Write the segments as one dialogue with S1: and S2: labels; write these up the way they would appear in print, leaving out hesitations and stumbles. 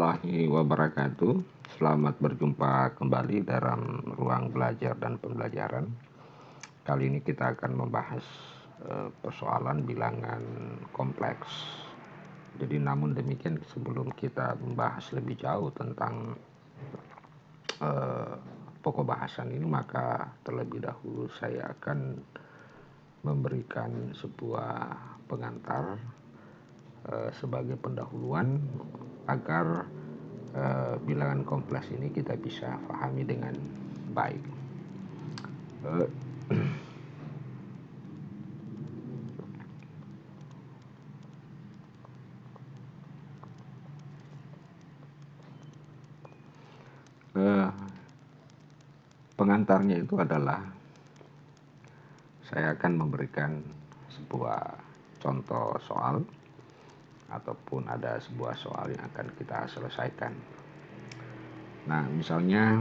S1: warahmatullahi wabarakatuh. Selamat berjumpa kembali dalam ruang belajar dan pembelajaran. Kali ini kita akan membahas persoalan bilangan kompleks. Jadi namun demikian, sebelum kita membahas lebih jauh tentang pokok bahasan ini, maka terlebih dahulu saya akan memberikan sebuah pengantar sebagai pendahuluan agar bilangan kompleks ini kita bisa pahami dengan baik. Pengantarnya itu adalah saya akan memberikan sebuah contoh soal ataupun ada sebuah soal yang akan kita selesaikan. Nah, misalnya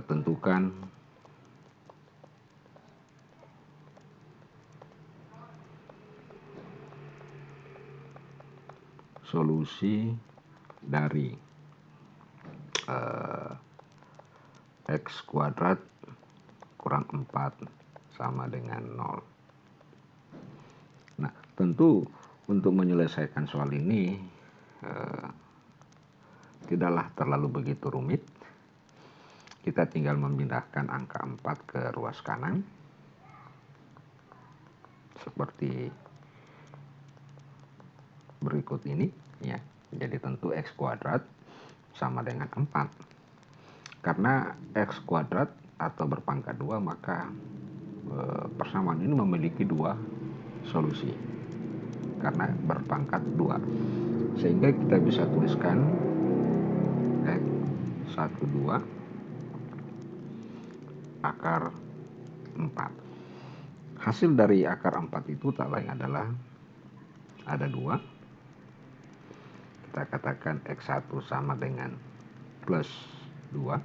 S1: tentukan solusi dari X kuadrat kurang 4 sama dengan 0. Nah, tentu untuk menyelesaikan soal ini tidaklah terlalu begitu rumit. Kita tinggal memindahkan angka 4 ke ruas kanan seperti berikut ini, ya. Jadi tentu X kuadrat sama dengan 4. Karena X kuadrat atau berpangkat 2, maka persamaan ini memiliki dua solusi karena berpangkat 2, sehingga kita bisa tuliskan X 12 akar 4. Hasil dari akar 4 itu tak lain adalah ada 2. Kita katakan X1 sama dengan plus 2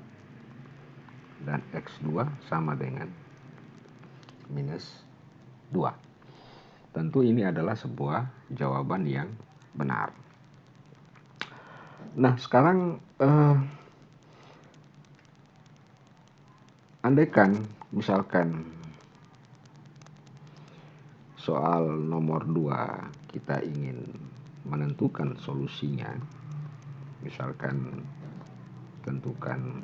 S1: dan X2 sama dengan minus 2. Tentu ini adalah sebuah jawaban yang benar. Nah, sekarang andaikan misalkan soal nomor 2 kita ingin menentukan solusinya, misalkan tentukan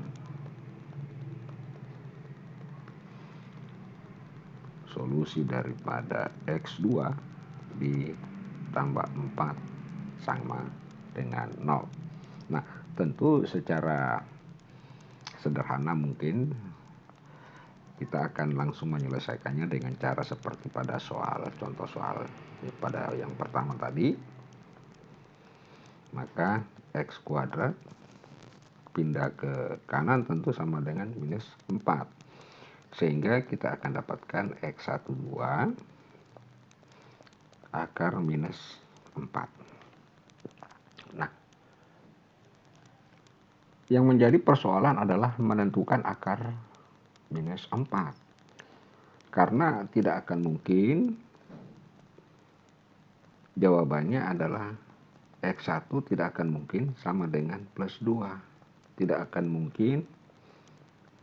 S1: solusi daripada X2 ditambah 4 sama dengan 0. Nah, tentu secara sederhana mungkin kita akan langsung menyelesaikannya dengan cara seperti pada contoh soal pada yang pertama tadi. Maka X kuadrat pindah ke kanan tentu sama dengan minus 4. Sehingga kita akan dapatkan X12 akar minus 4. Nah, yang menjadi persoalan adalah menentukan akar minus 4. Karena tidak akan mungkin jawabannya adalah X1 tidak akan mungkin sama dengan plus 2. Tidak akan mungkin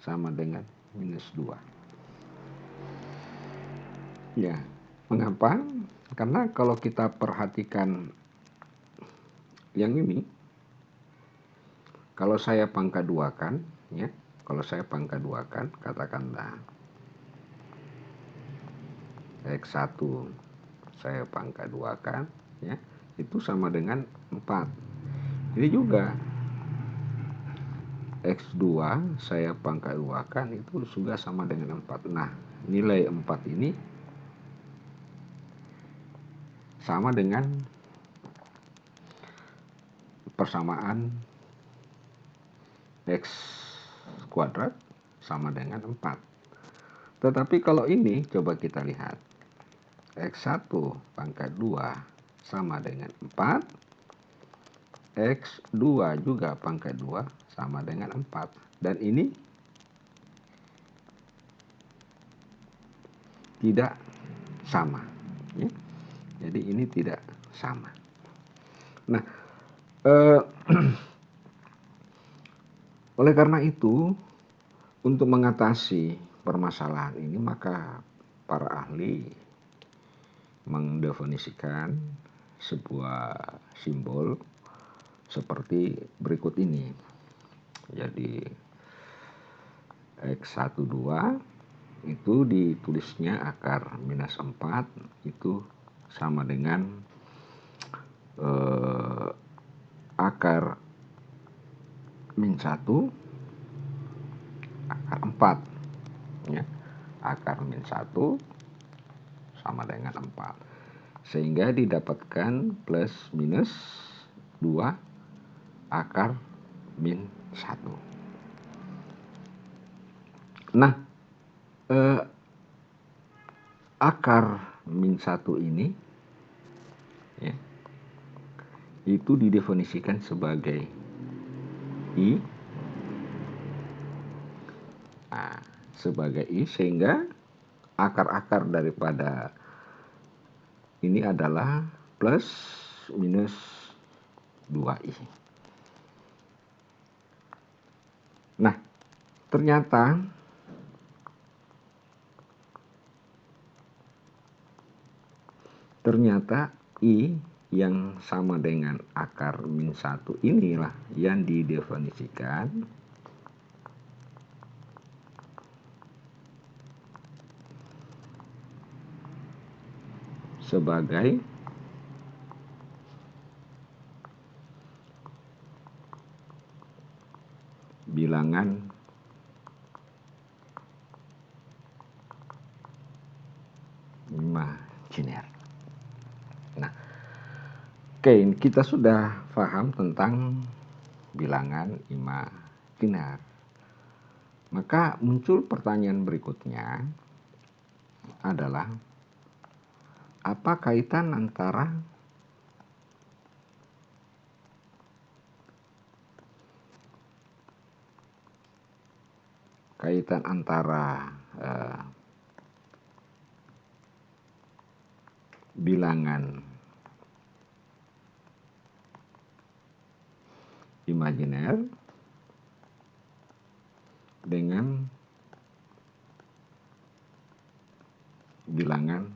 S1: sama dengan minus 2. Ya, mengapa? Karena kalau kita perhatikan yang ini, kalau saya pangkat 2 kan, ya, kalau saya pangkat 2 kan, katakanlah X1 saya pangkat 2 kan, ya, itu sama dengan 4. Ini juga X2 saya pangkat 2 kan, itu juga sama dengan 4. Nah, nilai 4 ini sama dengan persamaan X kuadrat sama dengan 4. Tetapi kalau ini coba kita lihat, X1 pangkat 2 sama dengan 4, X2 juga pangkat 2 sama dengan 4. Dan ini tidak sama, ya. Jadi ini tidak sama. Nah, eh, oleh karena itu, untuk mengatasi permasalahan ini, maka para ahli mendefinisikan sebuah simbol seperti berikut ini. Jadi X12 itu ditulisnya akar minus 4 itu sama dengan akar min 1 akar 4 ya. Akar min 1 sama dengan 4, sehingga didapatkan plus minus 2 akar min 1. Nah, akar min 1 ini ya, itu didefinisikan sebagai I. Nah, sebagai I, sehingga akar-akar daripada ini adalah plus minus 2I. Nah, ternyata I yang sama dengan akar min 1 inilah yang didefinisikan sebagai bilangan imajiner. Nah, oke, kita sudah paham tentang bilangan imajiner. Maka muncul pertanyaan berikutnya adalah, apa kaitan antara bilangan imajiner dengan bilangan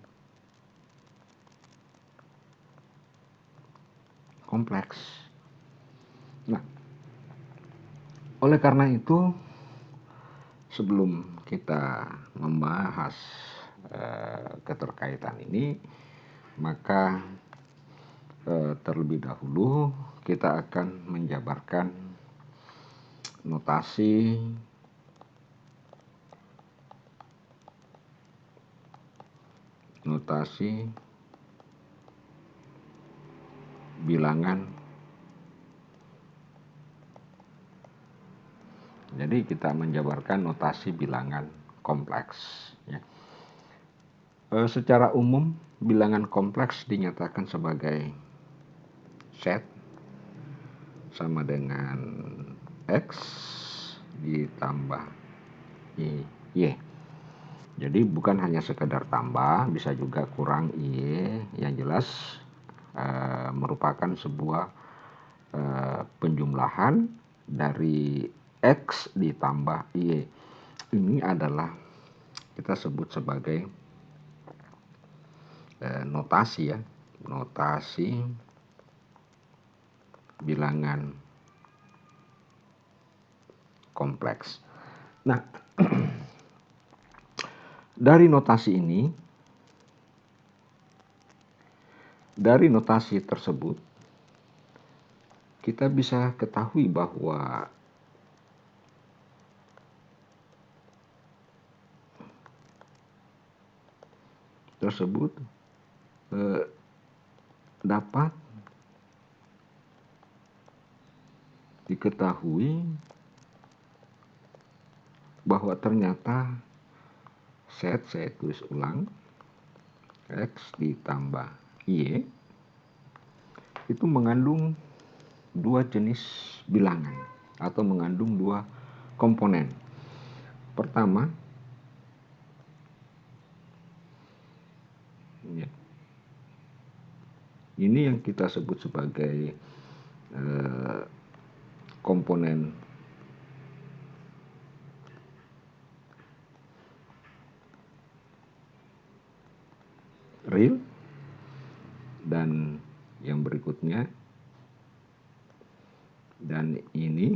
S1: kompleks. Nah, oleh karena itu, sebelum kita membahas keterkaitan ini, maka terlebih dahulu kita akan menjabarkan notasi bilangan. Jadi kita menjabarkan notasi bilangan kompleks ya. Secara umum bilangan kompleks dinyatakan sebagai set sama dengan X ditambah Y. Jadi bukan hanya sekedar tambah, bisa juga kurang Y. Yang jelas merupakan sebuah penjumlahan dari X ditambah Y. Ini adalah kita sebut sebagai notasi ya, notasi bilangan kompleks. Nah, dari notasi ini, dari notasi tersebut, kita bisa ketahui bahwa tersebut dapat diketahui bahwa ternyata set, saya tulis ulang, X ditambah Y itu mengandung dua jenis bilangan atau mengandung dua komponen. Pertama, Ini yang kita sebut sebagai komponen real, dan yang berikutnya, dan ini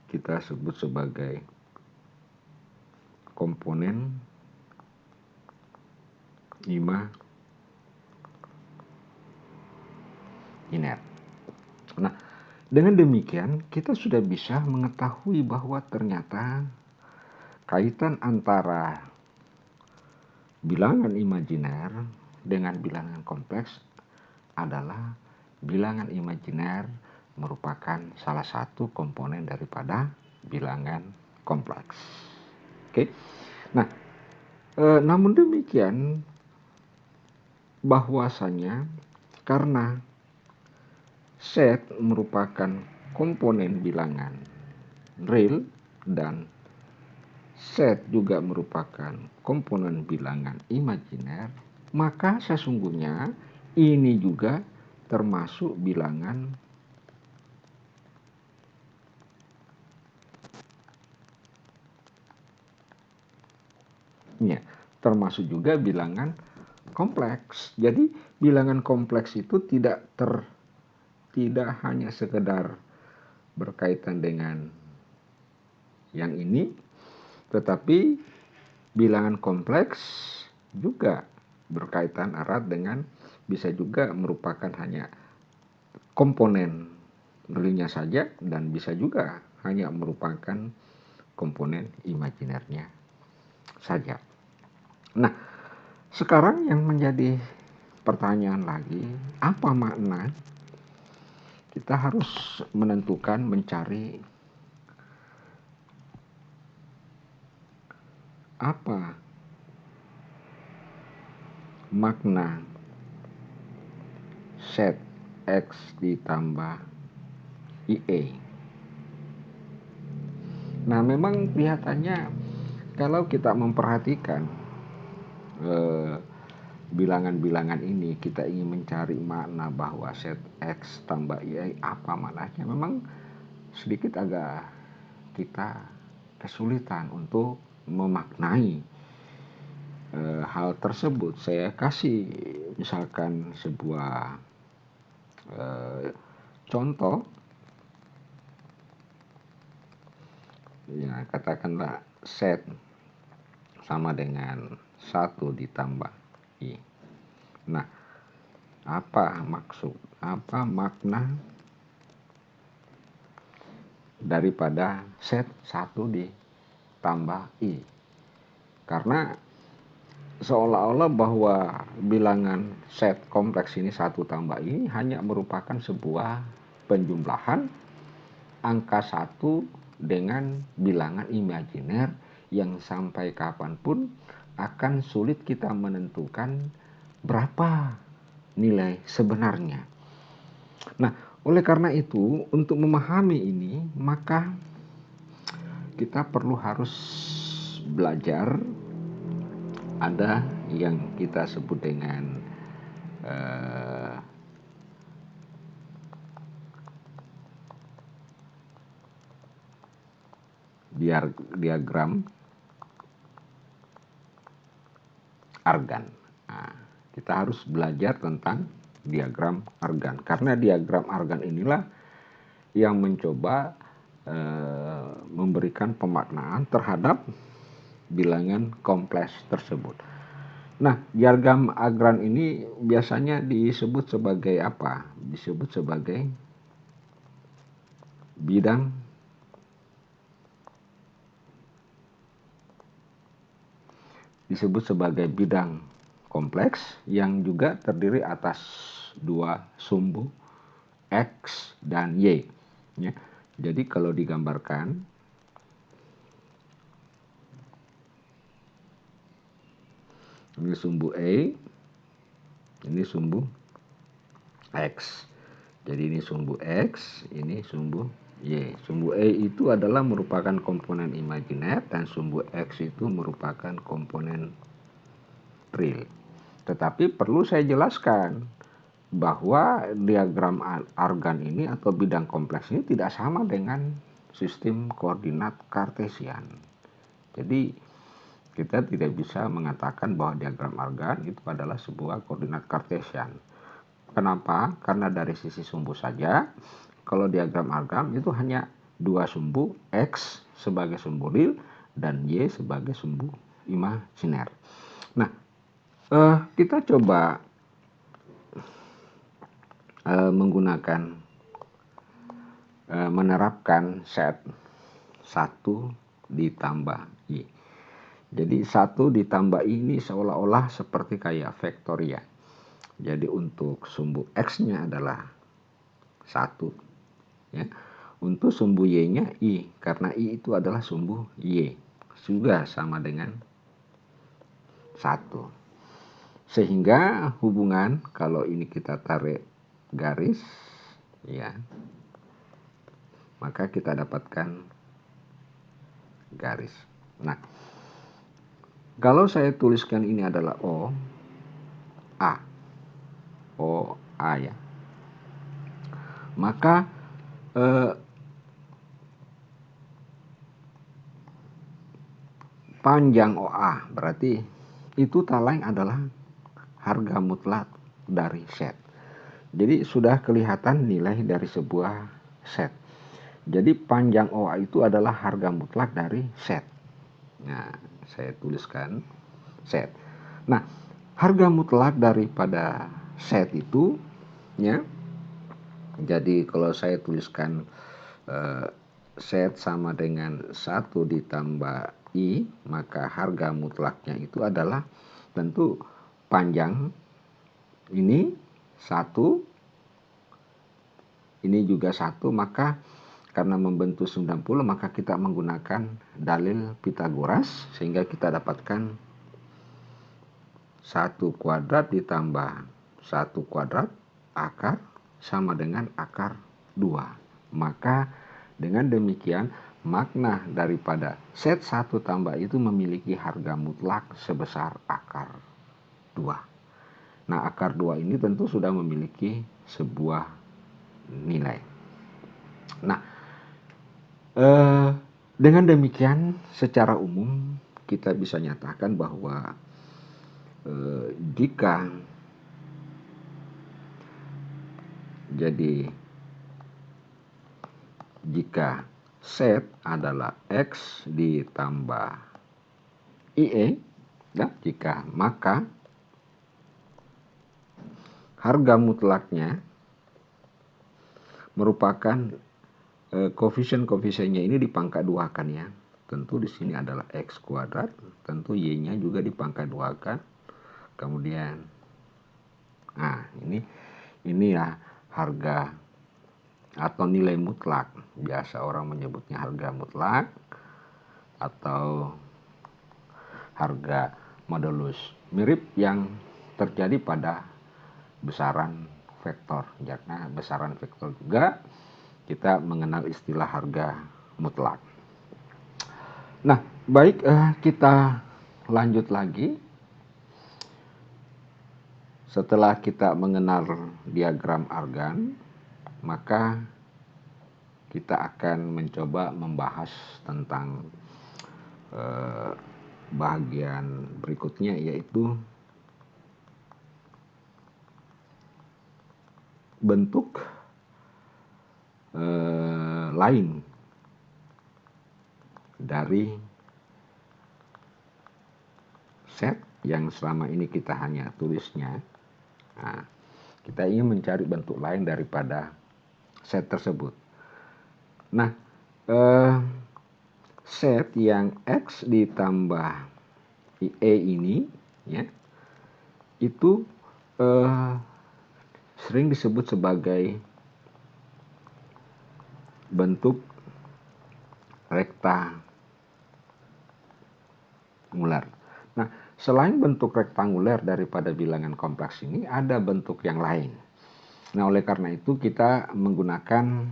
S1: kita sebut sebagai komponen imajiner. Nah, dengan demikian kita sudah bisa mengetahui bahwa ternyata kaitan antara bilangan imajiner dengan bilangan kompleks adalah bilangan imajiner merupakan salah satu komponen daripada bilangan kompleks. Oke. Nah, namun demikian bahwasanya karena set merupakan komponen bilangan real dan set juga merupakan komponen bilangan imajiner, maka sesungguhnya ini juga termasuk bilangan termasuk juga bilangan kompleks. Jadi bilangan kompleks itu tidak hanya sekedar berkaitan dengan yang ini, tetapi bilangan kompleks juga berkaitan erat dengan, bisa juga merupakan hanya komponen realnya saja, dan bisa juga hanya merupakan komponen imajinernya saja. Nah, sekarang yang menjadi pertanyaan lagi, apa makna kita harus menentukan, mencari apa makna set X ditambah IA. Nah, memang kelihatannya kalau kita memperhatikan bilangan-bilangan ini, kita ingin mencari makna bahwa set X tambah IA apa maknanya, memang sedikit agak kita kesulitan untuk memaknai hal tersebut. Saya kasih misalkan sebuah contoh, ya katakanlah set sama dengan 1 ditambah I. Nah, apa makna daripada set 1 ditambah I? Karena seolah-olah bahwa bilangan set kompleks ini 1 tambah I hanya merupakan sebuah penjumlahan angka 1 dengan bilangan imajiner yang sampai kapanpun akan sulit kita menentukan berapa nilai sebenarnya. Nah, oleh karena itu, untuk memahami ini, maka kita perlu harus belajar. Ada yang kita sebut dengan diagram Argan. Nah, kita harus belajar tentang diagram Argan, karena diagram Argan inilah yang mencoba memberikan pemaknaan terhadap bilangan kompleks tersebut. Nah, diagram Argan ini biasanya disebut sebagai apa? Disebut sebagai bidang kompleks yang juga terdiri atas 2 sumbu X dan Y. Ya. Jadi kalau digambarkan, ini sumbu A, ini sumbu X. Jadi ini sumbu X, ini sumbu Y. Sumbu A itu adalah merupakan komponen imajiner dan sumbu X itu merupakan komponen real. Tetapi perlu saya jelaskan bahwa diagram Argan ini atau bidang kompleks ini tidak sama dengan sistem koordinat Kartesian. Jadi kita tidak bisa mengatakan bahwa diagram Argan itu adalah sebuah koordinat Kartesian. Kenapa? Karena dari sisi sumbu saja, kalau diagram Argan itu hanya dua sumbu, X sebagai sumbu real dan Y sebagai sumbu imajiner. Nah, kita coba menggunakan menerapkan set 1 ditambah I. Jadi 1 ditambah I ini seolah-olah seperti kayak vektor ya. Jadi untuk sumbu X-nya adalah 1 ya. Untuk sumbu Y-nya I, karena I itu adalah sumbu Y. Juga sama dengan 1. Sehingga hubungan kalau ini kita tarik garis ya, maka kita dapatkan garis. Nah, kalau saya tuliskan ini adalah O A ya, maka panjang OA berarti itu lain adalah harga mutlak dari set. Jadi sudah kelihatan nilai dari sebuah set. Jadi panjang OA itu adalah harga mutlak dari set. Nah, saya tuliskan set. Nah, harga mutlak daripada set itu ya. Jadi kalau saya tuliskan set sama dengan 1 ditambah I, maka harga mutlaknya itu adalah tentu panjang ini 1, ini juga 1, maka karena membentuk 90 maka kita menggunakan dalil Pitagoras sehingga kita dapatkan 1 kuadrat ditambah 1 kuadrat akar sama dengan akar 2. Maka dengan demikian makna daripada set 1 tambah itu memiliki harga mutlak sebesar akar 2. Nah, akar 2 ini tentu sudah memiliki sebuah nilai. Nah, dengan demikian secara umum kita bisa nyatakan bahwa jika set adalah X ditambah IE ya, maka harga mutlaknya merupakan koefisien-koefisiennya ini dipangkat 2 kan ya. Tentu di sini adalah X kuadrat, tentu Y-nya juga dipangkat 2 kan. Kemudian ini ya harga atau nilai mutlak. Biasa orang menyebutnya harga mutlak atau harga modulus. Mirip yang terjadi pada besaran vektor. Karena besaran vektor juga kita mengenal istilah harga mutlak. Nah, baik, kita lanjut lagi. Setelah kita mengenal diagram Argan, maka kita akan mencoba membahas tentang bagian berikutnya, yaitu bentuk lain dari set yang selama ini kita hanya tulisnya. Nah, kita ingin mencari bentuk lain daripada set tersebut. Nah, set yang X ditambah E ini ya, itu sering disebut sebagai bentuk rektangular. Nah, selain bentuk rektanguler daripada bilangan kompleks ini, ada bentuk yang lain. Nah, oleh karena itu kita menggunakan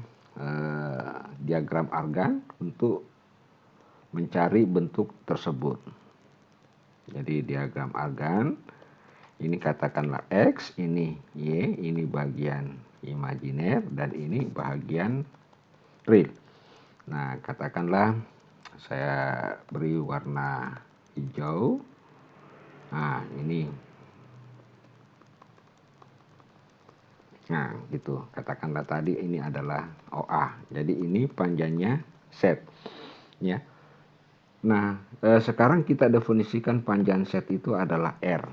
S1: diagram Argan untuk mencari bentuk tersebut. Jadi diagram Argan Ini katakanlah X, ini Y, ini bagian imajiner, dan ini bagian real. Nah, katakanlah saya beri warna hijau. Nah, ini. Nah, gitu. Katakanlah tadi ini adalah OA. Jadi ini panjangnya set. Ya. Nah, sekarang kita definisikan panjang set itu adalah R.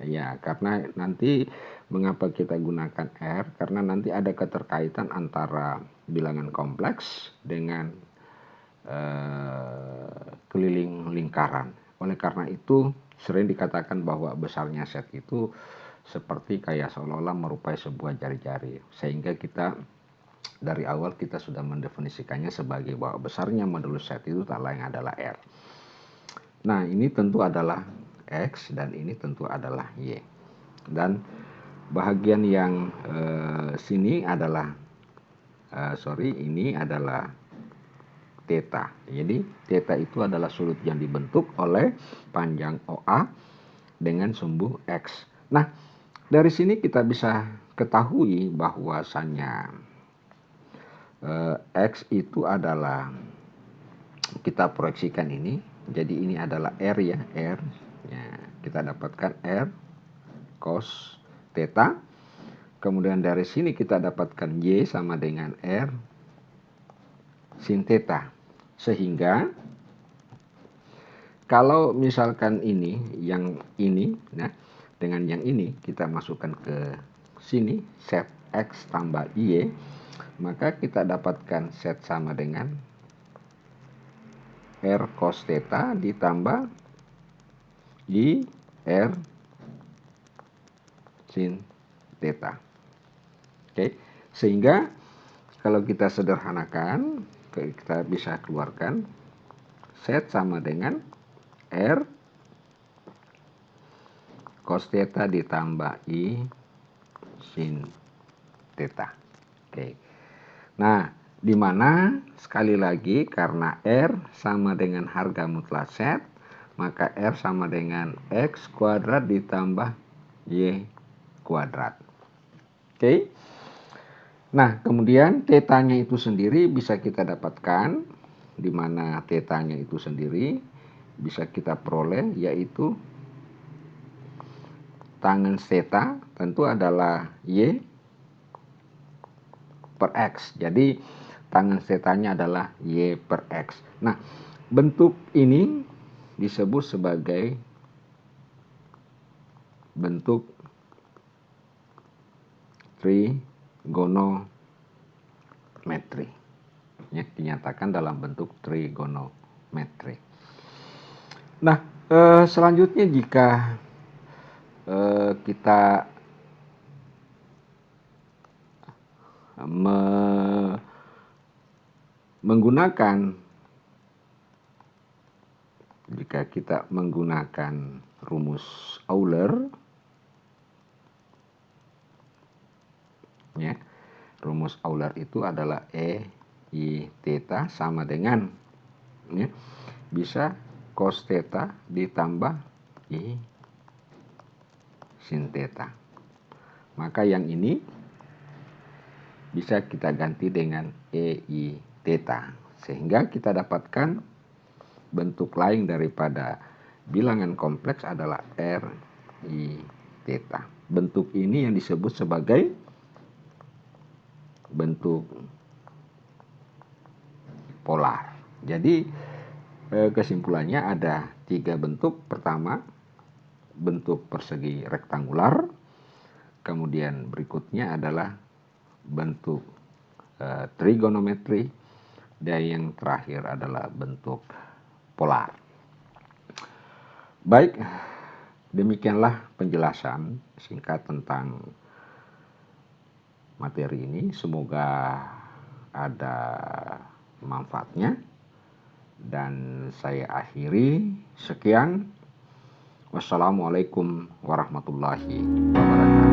S1: Ya, karena nanti mengapa kita gunakan R? Karena nanti ada keterkaitan antara bilangan kompleks dengan keliling lingkaran. Oleh karena itu, sering dikatakan bahwa besarnya set itu seperti kayak seolah-olah merupai sebuah jari-jari. Sehingga kita dari awal kita sudah mendefinisikannya sebagai bahwa besarnya modulus set itu tak lain adalah R. Nah, ini tentu adalah X dan ini tentu adalah Y. Dan bahagian yang sini adalah ini adalah theta. Jadi theta itu adalah sudut yang dibentuk oleh panjang OA dengan sumbu X. Nah, dari sini kita bisa ketahui bahwasannya X itu adalah, kita proyeksikan ini, jadi ini adalah R ya, R ya, kita dapatkan R cos theta. Kemudian dari sini kita dapatkan Y sama dengan R sin theta. Sehingga kalau misalkan ini, yang ini, nah, dengan yang ini kita masukkan ke sini, set X tambah Y, maka kita dapatkan set sama dengan R cos theta ditambah Y R sin theta. Oke, sehingga kalau kita sederhanakan, kita bisa keluarkan set sama dengan R cos theta ditambah I sin theta. Oke. Nah, di mana sekali lagi karena R sama dengan harga mutlak set, maka R sama dengan X kuadrat ditambah Y kuadrat. Oke. Nah, kemudian tetanya itu sendiri bisa kita dapatkan, di mana tetanya itu sendiri bisa kita peroleh, yaitu tangen theta tentu adalah Y per X. Jadi tangen thetanya adalah Y per X. Nah, bentuk ini disebut sebagai bentuk trigonometri. Ya, dinyatakan dalam bentuk trigonometri. Nah, selanjutnya jika kita menggunakan rumus Euler, ya, rumus Euler itu adalah E I theta sama dengan, ya, bisa cos theta ditambah I sin theta. Maka yang ini bisa kita ganti dengan E I theta, sehingga kita dapatkan bentuk lain daripada bilangan kompleks adalah R I theta. Bentuk ini yang disebut sebagai bentuk polar. Jadi kesimpulannya ada 3 bentuk. Pertama, bentuk persegi rektangular. Kemudian berikutnya adalah bentuk trigonometri. Dan yang terakhir adalah bentuk polar. Baik, demikianlah penjelasan singkat tentang materi ini. Semoga ada manfaatnya. Dan saya akhiri, sekian. Wassalamualaikum warahmatullahi wabarakatuh.